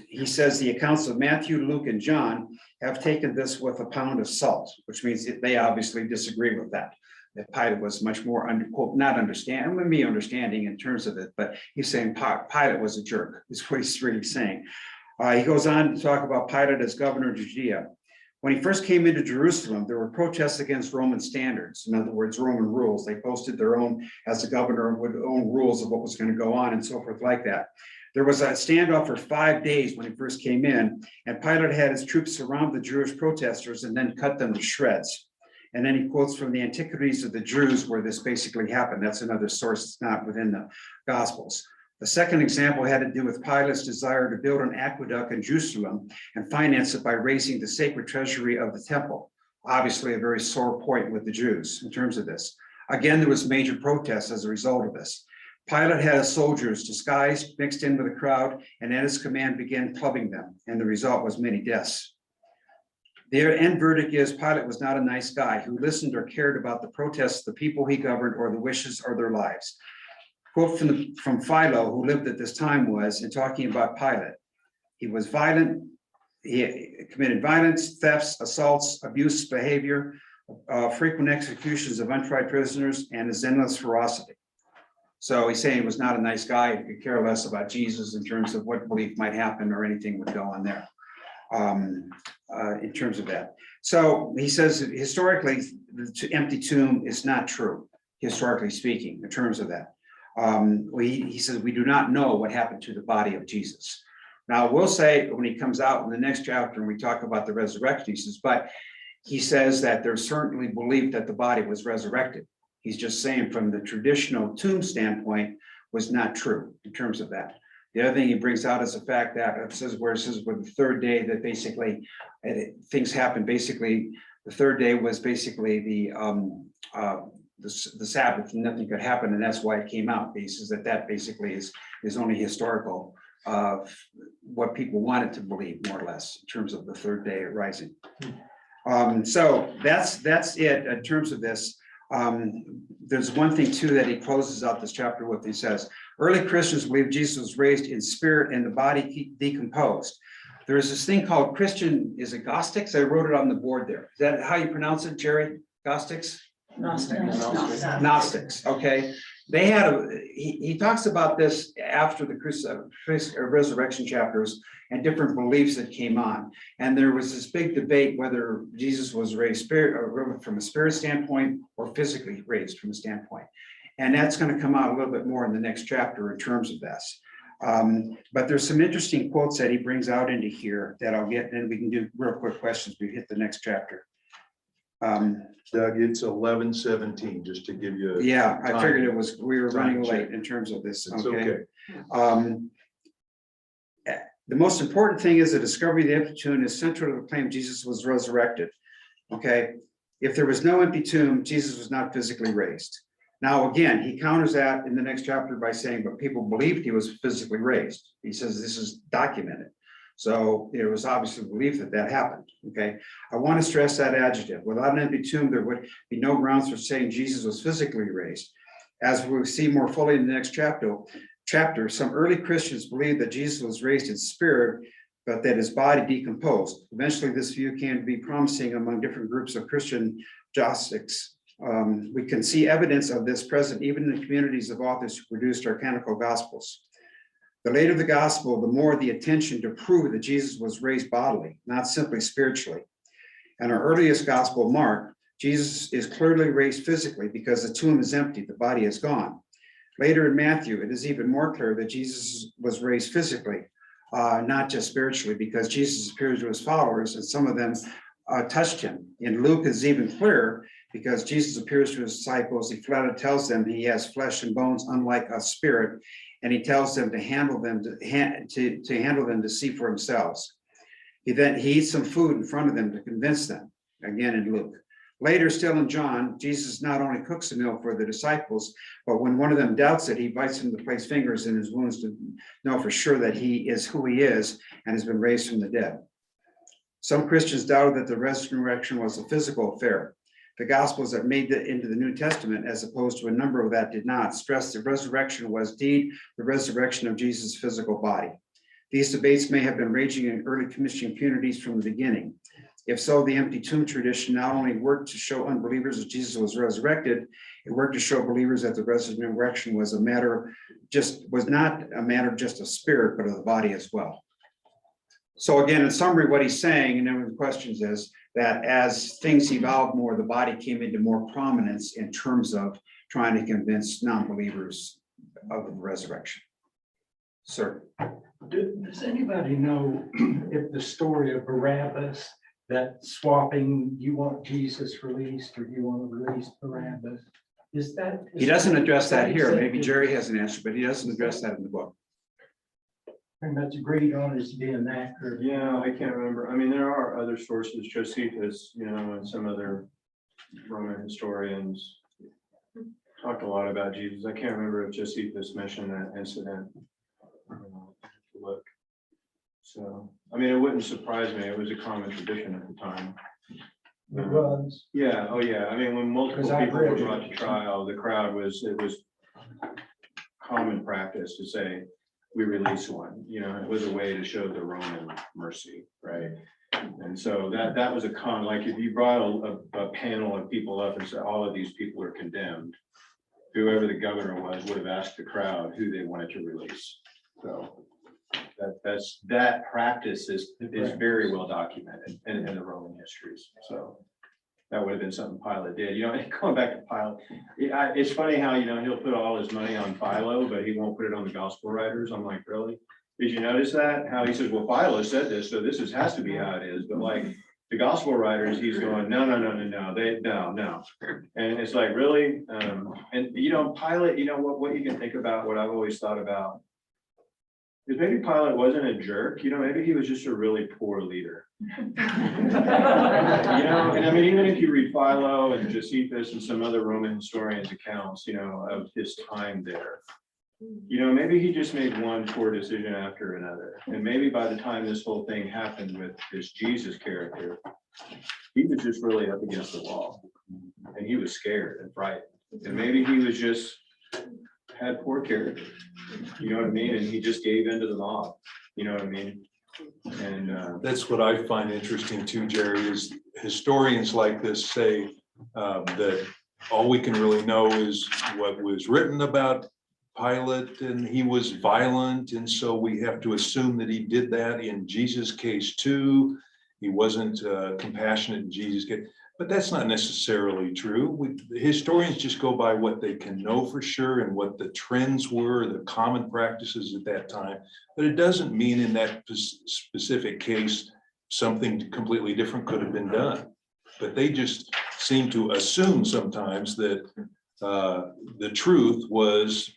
He says the accounts of Matthew, Luke, and John have taken this with a pound of salt, which means that they obviously disagree with that. That Pilate was much more not understanding in terms of it, but he's saying Pilate was a jerk, is what he's really saying. He goes on to talk about Pilate as governor of Judea. When he first came into Jerusalem, there were protests against Roman standards. In other words, Roman rules. They posted their own, as the governor would own rules of what was going to go on and so forth like that. There was a standoff for 5 days when he first came in, and Pilate had his troops surround the Jewish protesters and then cut them to shreds. And then he quotes from the Antiquities of the Jews where this basically happened. That's another source that's not within the Gospels. The second example had to do with Pilate's desire to build an aqueduct in Jerusalem and finance it by raising the sacred treasury of the temple. Obviously a very sore point with the Jews in terms of this. Again, there was major protests as a result of this. Pilate had his soldiers disguised, mixed in with the crowd, and at his command began clubbing them, and the result was many deaths. The end verdict is Pilate was not a nice guy who listened or cared about the protests of the people he governed or the wishes or their lives. Quote from Philo, who lived at this time, was in talking about Pilate. He was violent. He committed violence, thefts, assaults, abuse behavior, frequent executions of untried prisoners, and his endless ferocity. So he's saying he was not a nice guy. He could care less about Jesus in terms of what belief might happen or anything would go on there. In terms of that. So he says historically, the empty tomb is not true, historically speaking, in terms of that. He says we do not know what happened to the body of Jesus. Now, we'll say when he comes out in the next chapter and we talk about the resurrection, he says, but he says that there's certainly belief that the body was resurrected. He's just saying from the traditional tomb standpoint was not true in terms of that. The other thing he brings out is the fact that it says where the third day that basically things happened. Basically, the third day was basically the Sabbath, nothing could happen, and that's why it came out. He says that basically is only historical of what people wanted to believe, more or less, in terms of the third day rising. So that's it in terms of this. There's one thing too that he closes out this chapter with. He says, early Christians believe Jesus was raised in spirit and the body decomposed. There's this thing called Christian, is it Gnostics? I wrote it on the board there. Is that how you pronounce it, Jerry? Gnostics? Gnostics, okay. They had he talks about this after the resurrection chapters and different beliefs that came on. And there was this big debate whether Jesus was raised from a spirit standpoint or physically raised from a standpoint. And that's going to come out a little bit more in the next chapter in terms of this. But there's some interesting quotes that he brings out into here that I'll get, and we can do real quick questions. We hit the next chapter. Doug, it's 11:17, just to give you. Yeah, I time. figured we were running Time check. late in terms of this. It's Okay. okay. The most important thing is the discovery of the empty tomb is central to the claim Jesus was resurrected. Okay, if there was no empty tomb, Jesus was not physically raised. Now, again, he counters that in the next chapter by saying, but people believed he was physically raised. He says this is documented. So it was obviously believed that that happened. Okay, I want to stress that adjective. Without an empty tomb, there would be no grounds for saying Jesus was physically raised. As we'll see more fully in the next chapter, some early Christians believed that Jesus was raised in spirit, but that his body decomposed. Eventually, this view can be promising among different groups of Christian Gnostics. We can see evidence of this present even in the communities of authors who produced our canonical gospels. The later the gospel, the more the attention to prove that Jesus was raised bodily, not simply spiritually. And our earliest gospel, Mark, Jesus is clearly raised physically because the tomb is empty, the body is gone. Later in Matthew, it is even more clear that Jesus was raised physically, not just spiritually, because Jesus appeared to his followers and some of them touched him. In Luke, it's even clearer because Jesus appears to his disciples. He flat tells them he has flesh and bones, unlike a spirit, and he tells them to handle them to see for themselves. He eats some food in front of them to convince them. Again in Luke. Later, still in John, Jesus not only cooks a meal for the disciples, but when one of them doubts it, he invites him to place fingers in his wounds to know for sure that he is who he is and has been raised from the dead. Some Christians doubted that the resurrection was a physical affair. The Gospels that made it into the New Testament, as opposed to a number of that did not, stress the resurrection was indeed the resurrection of Jesus' physical body. These debates may have been raging in early Christian communities from the beginning. If so, the empty tomb tradition not only worked to show unbelievers that Jesus was resurrected, it worked to show believers that the resurrection was not a matter just of spirit, but of the body as well. So again, in summary, what he's saying, and then the questions is that as things evolved more, the body came into more prominence in terms of trying to convince non-believers of the resurrection. Sir. Does anybody know if the story of Barabbas, that swapping, you want Jesus released or you want to release Barabbas, is that? He doesn't address that here. Maybe Jerry has an answer, but he doesn't address that in the book. Pretty much agreed on as being accurate. Yeah, I can't remember. I mean, there are other sources, Josephus, and some other Roman historians talked a lot about Jesus. I can't remember if Josephus mentioned that incident. Look. So, I mean, it wouldn't surprise me. It was a common tradition at the time. It was. Yeah, oh yeah. I mean, when multiple 'Cause I people were read it. brought to trial, it was common practice to say, we release one, it was a way to show the Roman mercy, right? And so that was like if you brought a panel of people up and said, all of these people are condemned, whoever the governor was would have asked the crowd who they wanted to release. So that practice is very well documented in the Roman histories. So that would have been something Pilate did. Going back to Pilate, it's funny how he'll put all his money on Philo, but he won't put it on the gospel writers. I'm like, really? Did you notice that? How he says, well, Philo said this, so this has to be how it is. But like the gospel writers, he's going, no. No. And it's like, really? And Pilate, what you can think about, what I've always thought about If maybe Pilate wasn't a jerk, maybe he was just a really poor leader. And I mean, even if you read Philo and Josephus and some other Roman historians' accounts, of his time there. Maybe he just made one poor decision after another. And maybe by the time this whole thing happened with this Jesus character, he was just really up against the wall. And he was scared and frightened. And maybe he was just had poor character. You know what I mean? And he just gave into the mob. You know what I mean? And That's what I find interesting too, Jerry, is historians like this say that all we can really know is what was written about Pilate, and he was violent, and so we have to assume that he did that in Jesus' case too. He wasn't compassionate in Jesus' case, but that's not necessarily true. Historians just go by what they can know for sure and what the trends were, the common practices at that time. But it doesn't mean in that specific case, something completely different could have been done. But they just seem to assume sometimes that the truth was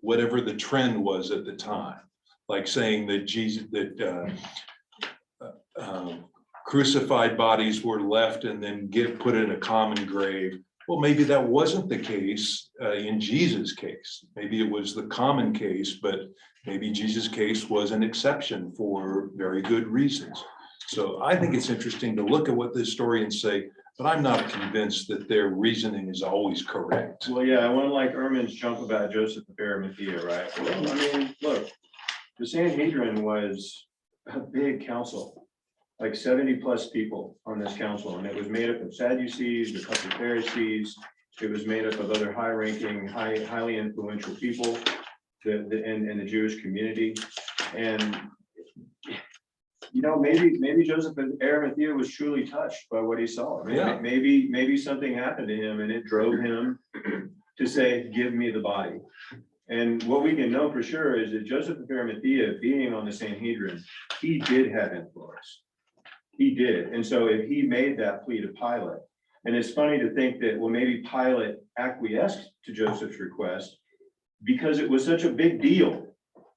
whatever the trend was at the time, like saying that crucified bodies were left and then put in a common grave. Well, maybe that wasn't the case in Jesus' case. Maybe it was the common case, but maybe Jesus' case was an exception for very good reasons. So I think it's interesting to look at what the historians say, but I'm not convinced that their reasoning is always correct. well, yeah, I want to like Ermin's jump about Joseph of Arimathea, right? Well, I mean, look, the Sanhedrin was a big council, like 70+ people on this council, and it was made up of Sadducees, a couple of Pharisees. It was made up of other high-ranking, highly influential people, and the Jewish community. And maybe Joseph of Arimathea was truly touched by what he saw. Yeah. Maybe something happened to him and it drove him to say, give me the body. And what we can know for sure is that Joseph of Arimathea, being on the Sanhedrin, he did have influence. He did. And so if he made that plea to Pilate, and it's funny to think that, well, maybe Pilate acquiesced to Joseph's request because it was such a big deal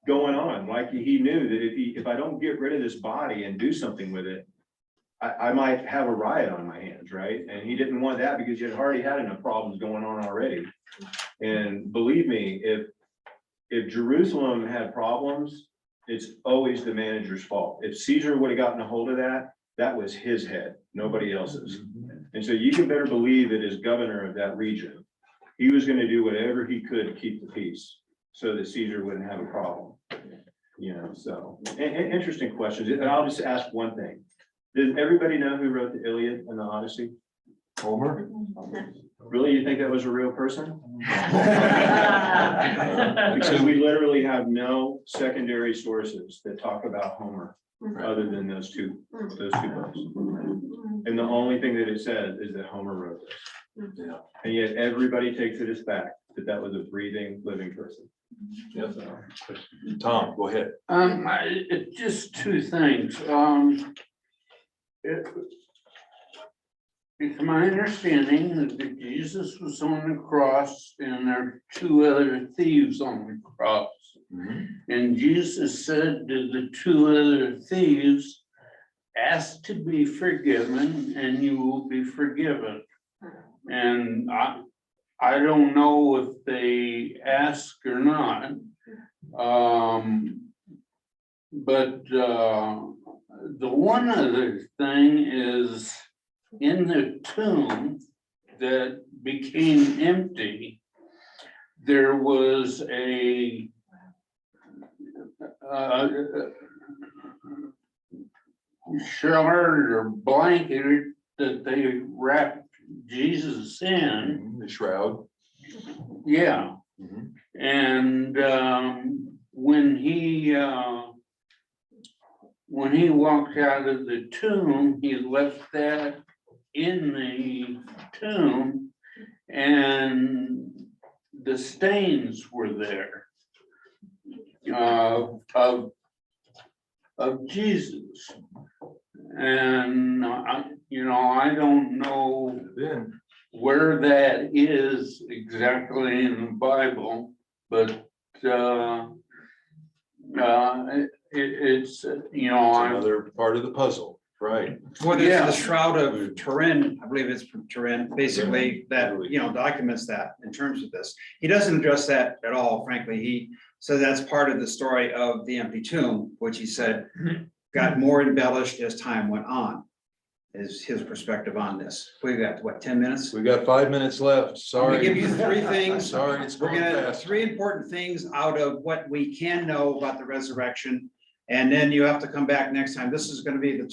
going on. Like he knew that if I don't get rid of this body and do something with it, I might have a riot on my hands, right? And he didn't want that because he had already had enough problems going on already. And believe me, if Jerusalem had problems, it's always the manager's fault. If Caesar would have gotten a hold of that, that was his head, nobody else's. And so you can better believe that as governor of that region, he was going to do whatever he could to keep the peace so that Caesar wouldn't have a problem. So interesting questions. And I'll just ask one thing. Does everybody know who wrote the Iliad and the Odyssey? Homer? Really? You think that was a real person? Because we literally have no secondary sources that talk about Homer other than those two books. And the only thing that it says is that Homer wrote this. Yeah. And yet everybody takes it as fact that that was a breathing, living person. Yes. Tom, go ahead. Just two things. It's my understanding that Jesus was on the cross and there are two other thieves on the cross. Mhm. And Jesus said to the two other thieves, ask to be forgiven and you will be forgiven. And I don't know if they ask or not. But the one other thing is in the tomb that became empty, there was a shard or blanket that they wrapped Jesus in. The shroud. Yeah. Mhm. And when he walked out of the tomb, he left that in the tomb, and the stains were there of Jesus. And I don't know Then, where that is exactly in the Bible, but It's, you know, I'm, Another part of the puzzle, right? Well, there's Yeah. the Shroud of Turin, I believe it's from Turin, basically, that, documents that in terms of this. He doesn't address that at all, frankly. He says that's part of the story of the empty tomb, which he said got more embellished as time went on, is his perspective on this. We got, what, 10 minutes? We got 5 minutes left, I'm sorry. gonna give you three things. Sorry, it's We're going gonna, fast. three important things out of what we can know about the resurrection. And then you have to come back next time. This is gonna be the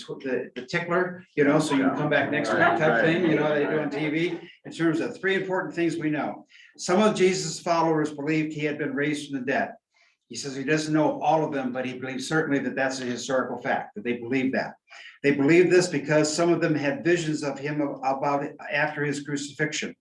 tickler, so you can come back next week type thing, they do on TV. In terms of three important things we know. Some of Jesus' followers believed he had been raised from the dead. He says he doesn't know all of them, but he believes certainly that that's a historical fact, that they believe that. They believe this because some of them had visions of him about it after his crucifixion.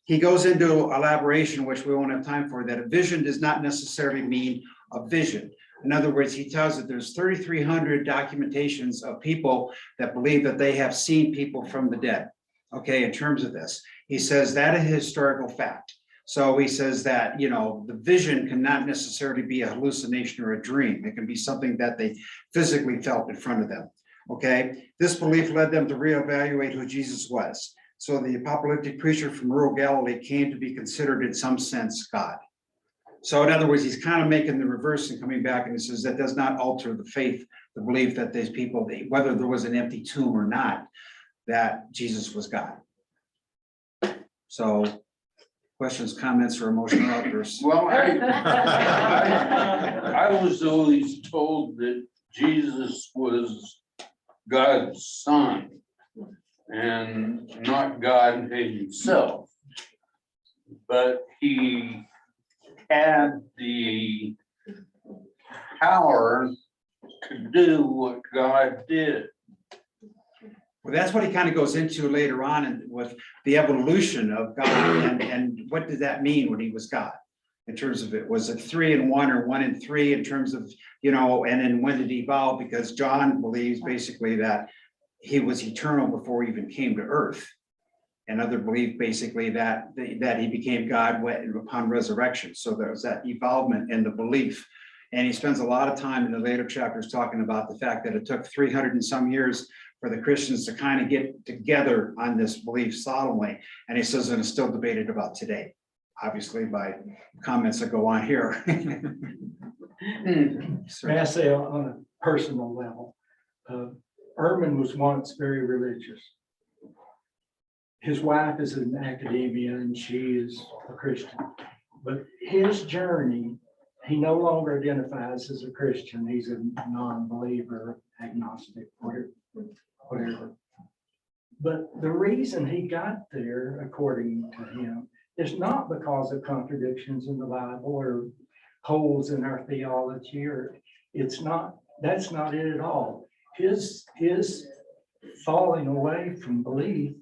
He goes into elaboration, which we won't have time for, that a vision does not necessarily mean a vision. In other words, he tells that there's 3,300 documentations of people that believe that they have seen people from the dead. Okay, in terms of this, he says that is a historical fact. So he says that, the vision cannot necessarily be a hallucination or a dream. It can be something that they physically felt in front of them. Okay, this belief led them to reevaluate who Jesus was. So the apocalyptic preacher from rural Galilee came to be considered in some sense God. So in other words, he's kind of making the reverse and coming back, and he says that does not alter the faith, the belief that these people, whether there was an empty tomb or not, that Jesus was God. So questions, comments, or emotional outbursts? well, I was always told that Jesus was God's son and not God himself. But he had the power to do what God did. Well, that's what he kind of goes into later on and with the evolution of God and what did that mean when he was God? In terms of it, was it 3 in 1 or 1 in 3 in terms of, and then when did he evolve? Because John believes basically that he was eternal before he even came to earth. And other believe basically that he became God upon resurrection. So there's that evolvement in the belief. And he spends a lot of time in the later chapters talking about the fact that it took 300 and some years for the Christians to kind of get together on this belief solemnly. And he says that it's still debated about today, obviously by comments that go on here. May I say on a personal level, Erman was once very religious. His wife is an academia and she is a Christian. But his journey, he no longer identifies as a Christian. He's a non-believer, agnostic, whatever. But the reason he got there, according to him, is not because of contradictions in the Bible or holes in our theology, or that's not it at all. His falling away from belief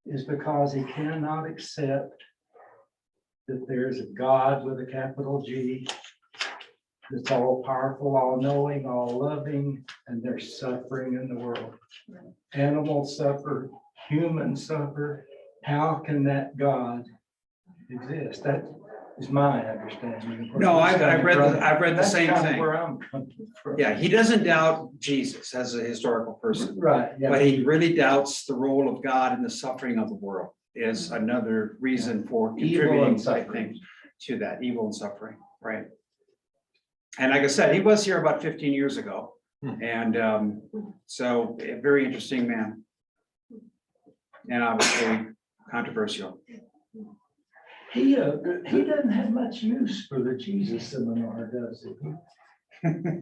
is because he cannot accept that there's a God with a capital G that's all powerful, all knowing, all loving, and there's suffering in the world. Animals suffer, humans suffer. How can that God exist? That is my understanding. No, I've read the That's same kind of thing. where I'm coming from. Yeah, he doesn't doubt Jesus as a historical person, Right, yeah. but he really doubts the role of God in the suffering of the world is another reason for Evil and contributing, I suffering. think, to that evil and suffering, right? And like I said, he was here about 15 years ago. And so a very interesting man. And obviously controversial. He doesn't have much use for the Jesus seminar, does he?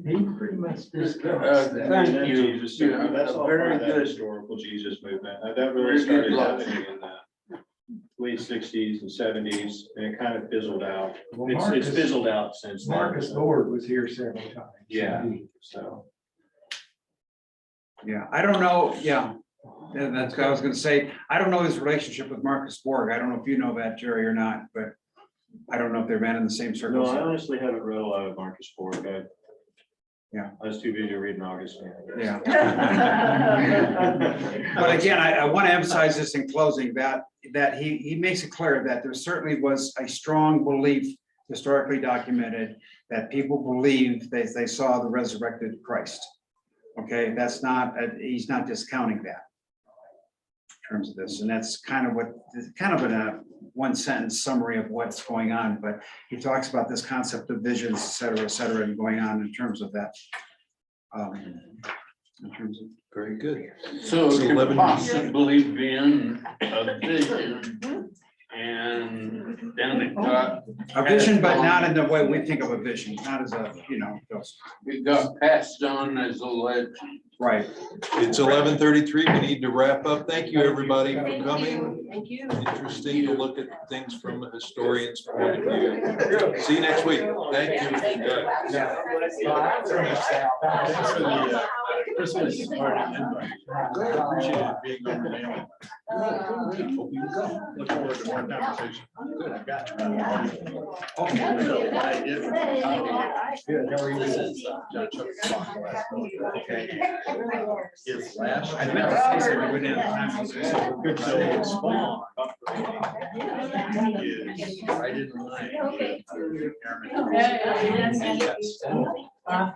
He pretty much discussed that. Thank That you. Jesus, that's all Very part of that good. historical Jesus movement. That really Very started good. happening in the late 60s and 70s, and it kind of fizzled out. Well, It's Marcus- fizzled out since then. Marcus Lord was here several times. Yeah. So, Yeah, I don't know, yeah. And that's what I was gonna say. I don't know his relationship with Marcus Borg. I don't know if you know that, Jerry, or not, but I don't know if they're ran in the same no, circles. I honestly haven't read a lot of Marcus Borg. Yeah. I was too busy reading Augustine. I guess. Yeah. But again, I want to emphasize this in closing, that he makes it clear that there certainly was a strong belief historically documented that people believe they saw the resurrected Christ. Okay, that's not, he's not discounting that in terms of this, and that's kind of what, kind of in a one sentence summary of what's going on, but he talks about this concept of visions, et cetera, and going on in terms of that. In terms of, Very good. So So it 11. could possibly been a vision, and then it got. a vision, but not in the way we think of a vision, not as a, you know, It got passed on as a legend. right. It's 11:33. We need to wrap up. Thank you, everybody, for coming. Thank you. Interesting to look at things from a historian's point of view. See you next week. Thank you. Thanks for the Christmas party invite. Appreciate it being on the mail. Hope you go. Look forward to more conversation. Good, I got it. It's last. I meant to say something, we didn't have time to say something. Good, so Spawn is right in line. Okay. with Airman. Yeah.